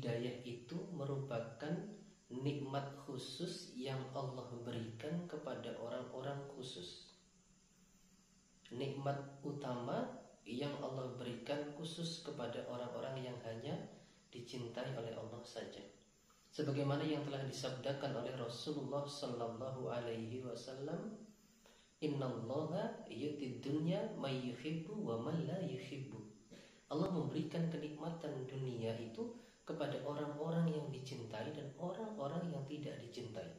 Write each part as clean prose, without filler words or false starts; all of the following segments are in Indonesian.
hidayah itu merupakan nikmat khusus yang Allah berikan kepada orang-orang khusus. Nikmat utama yang Allah berikan khusus kepada orang-orang yang hanya dicintai oleh Allah saja. Sebagaimana yang telah disabdakan oleh Rasulullah sallallahu alaihi wasallam, "Innallaha yu'tid dunya may yuhibbu wa man la yuhibbu." Allah memberikan kenikmatan dunia itu kepada orang-orang yang dicintai dan orang-orang yang tidak dicintai.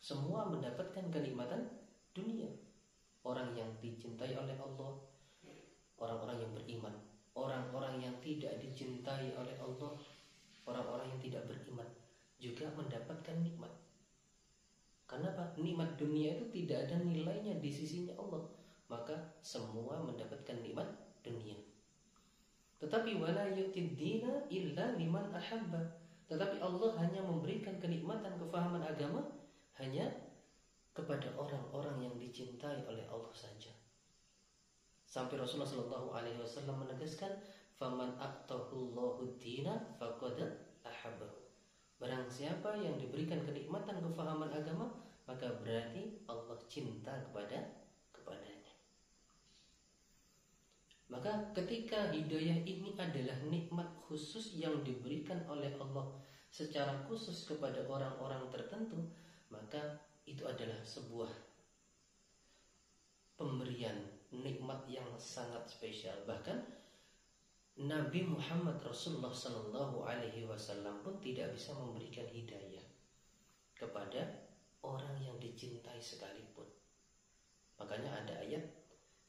Semua mendapatkan kenikmatan dunia. Orang yang dicintai oleh Allah, orang-orang yang beriman. Orang-orang yang tidak dicintai oleh Allah, orang-orang yang tidak beriman juga mendapatkan nikmat. Karena apa? Nikmat dunia itu tidak ada nilainya di sisinya Allah. Maka semua mendapatkan nikmat dunia. Tetapi wala yu'tid dina illa liman ahabba. Tetapi Allah hanya memberikan kenikmatan kefahaman agama hanya kepada orang-orang yang dicintai oleh Allah saja. Sampai Rasulullah sallallahu alaihi wasallam menegaskan, "Faman a'tahullahu dina faqad ahabbahu." Barang siapa yang diberikan kenikmatan kefahaman agama, maka berarti Allah cinta kepadanya. Maka ketika hidayah ini adalah nikmat khusus yang diberikan oleh Allah secara khusus kepada orang-orang tertentu, maka itu adalah sebuah pemberian nikmat yang sangat spesial. Bahkan Nabi Muhammad Rasulullah sallallahu alaihi wasallam pun tidak bisa memberikan hidayah kepada orang yang dicintai sekalipun. Makanya ada ayat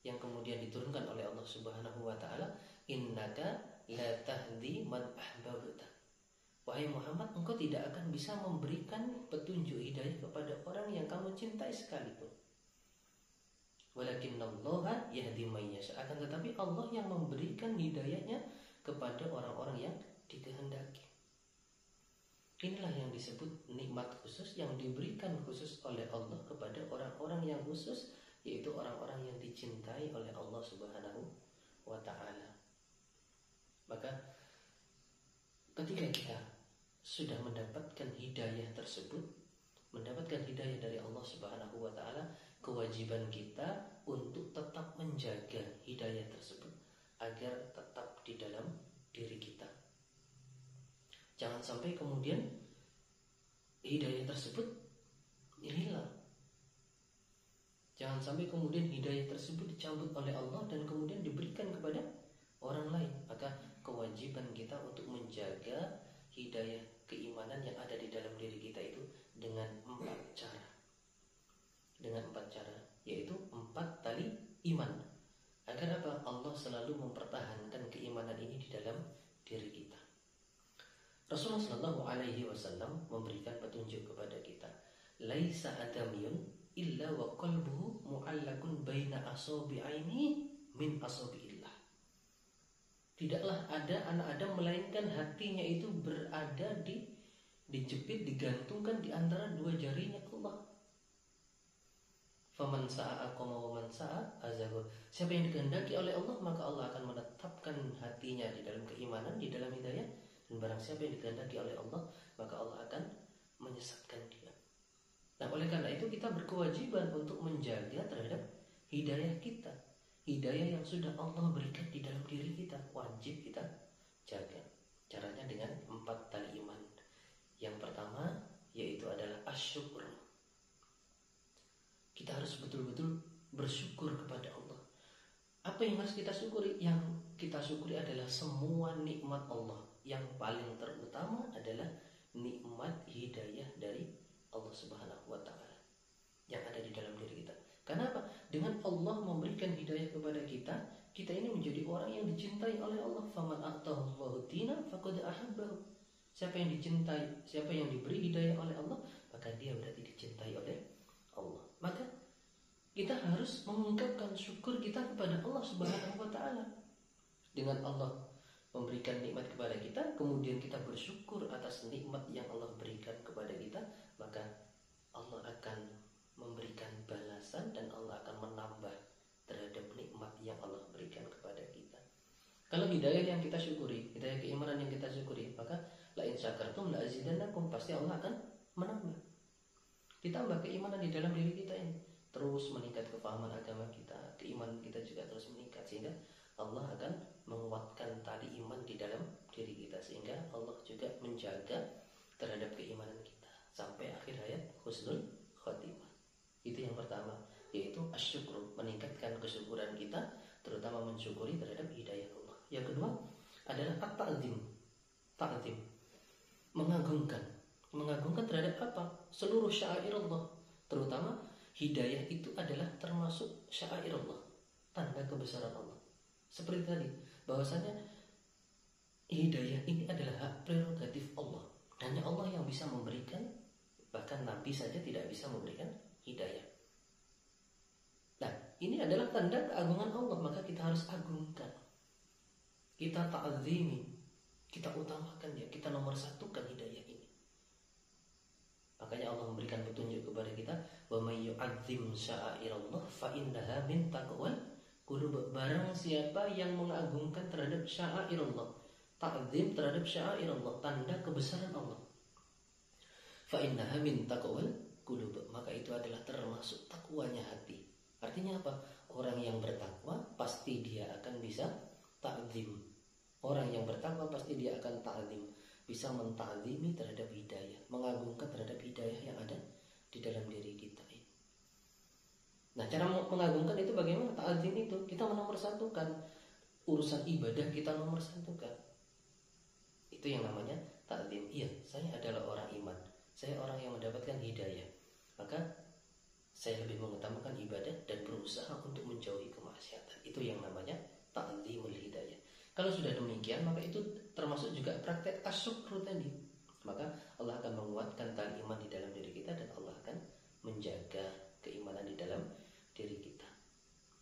yang kemudian diturunkan oleh Allah Subhanahu wa taala, "Innaka la tahdi man ahbabta." Wahai Muhammad, engkau tidak akan bisa memberikan petunjuk hidayah kepada orang yang kamu cintai sekalipun. Walakinallaha yahdi may yasha. Akan tetapi Allah yang memberikan hidayahnya kepada orang-orang yang dikehendaki. Inilah yang disebut nikmat khusus yang diberikan khusus oleh Allah kepada orang-orang yang khusus, yaitu orang-orang yang dicintai oleh Allah Subhanahu wa ta'ala. Maka ketika kita sudah mendapatkan hidayah tersebut, mendapatkan hidayah dari Allah Subhanahu wa ta'ala, kewajiban kita untuk tetap menjaga hidayah tersebut agar tetap di dalam diri kita. Jangan sampai kemudian hidayah tersebut hilang. Jangan sampai kemudian hidayah tersebut dicabut oleh Allah dan kemudian diberikan kepada orang lain. Maka kewajiban kita untuk menjaga hidayah keimanan yang ada di dalam diri kita itu dengan 4 cara. Dengan 4 cara, yaitu 4 tali iman. Agar apa? Allah selalu mempertahankan keimanan ini di dalam diri kita. Rasulullah sallallahu alaihi wasallam memberikan petunjuk kepada kita, "Laisa adamiyun illa wa qalbuhu mu'allakun baina asabi'aini min asabi'illah." Tidaklah ada anak Adam melainkan hatinya itu berada dijepit, digantungkan di antara 2 jarinya Allah. Faman sa'a aqama wa man sa'a azaghah. Siapa yang dikehendaki oleh Allah, maka Allah akan menetapkan hatinya di dalam keimanan, di dalam hidayah. Dan barang siapa yang dikehendaki oleh Allah, maka Allah akan menyesatkan dia. Nah, oleh karena itu kita berkewajiban untuk menjaga terhadap hidayah kita. Hidayah yang sudah Allah berikan di dalam diri kita, wajib kita jaga. Caranya dengan 4 tali iman. Yang pertama yaitu adalah asyukur. Kita harus betul-betul bersyukur kepada Allah. Apa yang harus kita syukuri? Yang kita syukuri adalah semua nikmat Allah. Yang paling terutama adalah nikmat hidayah dari Allah Subhanahu wa ta'ala yang ada di dalam diri kita. Karena apa? Dengan Allah memberikan hidayah kepada kita, kita ini menjadi orang yang dicintai oleh Allah. Faman a'tahullahu dina faqad ahabbahu. Siapa yang dicintai, siapa yang diberi hidayah oleh Allah, maka dia berarti dicintai oleh Allah. Maka kita harus mengungkapkan syukur kita kepada Allah Subhanahu wa ta'ala. Dengan Allah memberikan nikmat kepada kita, kemudian kita bersyukur atas nikmat yang Allah berikan kepada kita, maka Allah akan memberikan balasan dan Allah akan menambah terhadap nikmat yang Allah berikan kepada kita. Kalau hidayah yang kita syukuri, hidayah keimanan yang kita syukuri, maka la in la'azidannakum, pasti Allah akan menambah. Ditambah keimanan di dalam diri kita ini, terus meningkat kefahaman agama kita, keimanan kita juga terus meningkat, sehingga Allah akan menguatkan tali iman di dalam diri kita, sehingga Allah juga menjaga terhadap keimanan kita sampai akhir hayat husnul khotimah. Itu yang pertama, yaitu asyukru, meningkatkan kesyukuran kita, terutama mensyukuri terhadap hidayah Allah. Yang kedua adalah at-ta'zim, ta'zim, mengagungkan terhadap apa? Seluruh syair Allah, terutama hidayah itu adalah termasuk syair Allah, tanda kebesaran Allah. Seperti tadi, bahwasanya hidayah ini adalah hak prerogatif Allah. Hanya Allah yang bisa memberikan, bahkan Nabi saja tidak bisa memberikan hidayah. Nah, ini adalah tanda keagungan Allah, maka kita harus agungkan, kita ta'zimi, kita utamakan ya, kita nomor satukan hidayah ini. Makanya Allah memberikan petunjuk kepada kita, wa may yu'azzim sya'airallah fa innaha min taqwal qulub. Barang siapa yang mengagungkan terhadap sya'airallah, ta'zim terhadap sya'airallah, tanda kebesaran Allah, fa innaha min taqwal qulub, maka itu adalah termasuk takwanya hati. Artinya apa? Orang yang bertakwa pasti dia akan bisa ta'zim. Orang yang bertakwa pasti dia akan ta'zim, bisa menta'zimi terhadap hidayah, mengagungkan terhadap hidayah yang ada di dalam diri kita ini. Nah, cara mengagungkan itu bagaimana? Ta'zim itu kita menomorsatukan urusan ibadah, kita nomorsatukan. Itu yang namanya ta'zim. Iya, saya adalah orang iman, saya orang yang mendapatkan hidayah, maka saya lebih mengutamakan ibadah dan berusaha untuk menjauhi kemaksiatan. Itu yang namanya ta'zimul hidayah. Kalau sudah demikian, maka itu termasuk juga praktek asyukru tadi. Maka Allah akan menguatkan tali iman di dalam diri kita, dan Allah akan menjaga keimanan di dalam diri kita.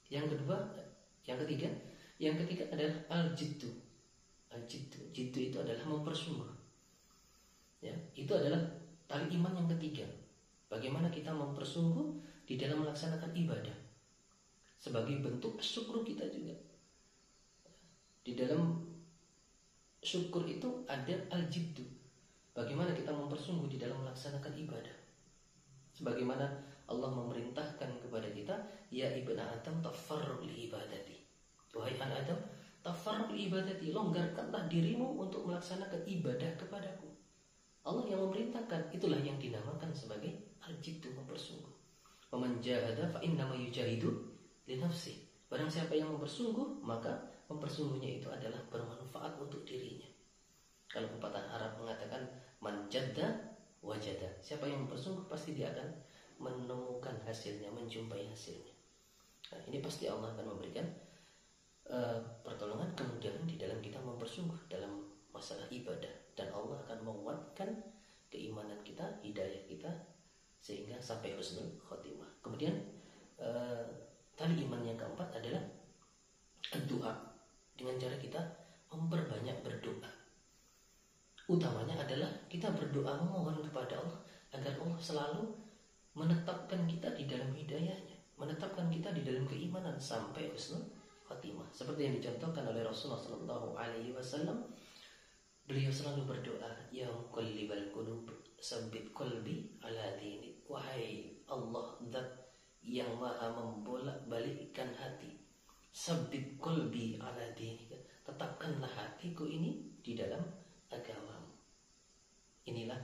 Yang ketiga adalah al-jiddu. Al-jiddu itu adalah mempersungguh. Ya, itu adalah tali iman yang ketiga. Bagaimana kita mempersungguh di dalam melaksanakan ibadah sebagai bentuk syukur kita juga. Di dalam syukur itu ada al-jiddu. Bagaimana kita mempersungguh di dalam melaksanakan ibadah. Sebagaimana Allah memerintahkan kepada kita, ya ibna Adam tafarruq li ibadati. Wahai anak Adam, tafarruq li ibadati, longgarkanlah dirimu untuk melaksanakan ibadah kepadaku. Allah yang memerintahkan, itulah yang dinamakan sebagai al-jiddu, mempersungguh. Wa man jahada fa innama yujahidu li nafsihi. Barang siapa yang mempersungguh, maka mempersungguhnya itu adalah bermanfaat untuk dirinya. Kalau pepatah Arab mengatakan man jadda wajada, siapa yang mempersungguh pasti dia akan menemukan hasilnya, menjumpai hasilnya. Nah, ini pasti Allah akan memberikan pertolongan, kemudahan di dalam kita mempersungguh dalam masalah ibadah, dan Allah akan menguatkan keimanan kita, hidayah kita, sehingga sampai husnul khotimah. Kemudian tali iman yang keempat adalah doa, dengan cara kita memperbanyak berdoa. Utamanya adalah kita berdoa memohon kepada Allah agar Allah selalu menetapkan kita di dalam hidayahnya, menetapkan kita di dalam keimanan sampai husnul khatimah. Seperti yang dicontohkan oleh Rasulullah SAW, beliau selalu berdoa, ya muqallibal qulub tsabbit qalbi ala dinik. Wahai Allah, zat yang maha membolak-balikkan hati, tsabbit qalbi ala dinik, tetapkanlah hatiku ini di dalam agamamu. Inilah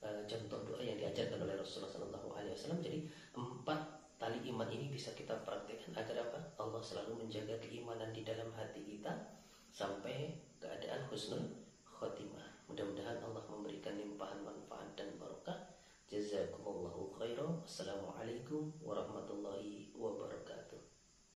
contoh doa yang diajarkan oleh Rasulullah SAW. Jadi 4 tali iman ini bisa kita praktekkan agar apa? Allah selalu menjaga keimanan di dalam hati kita sampai keadaan husnul khotimah. Mudah-mudahan Allah memberikan limpahan manfaat dan barokah. Jazakumullahu khairan. Assalamualaikum warahmatullahi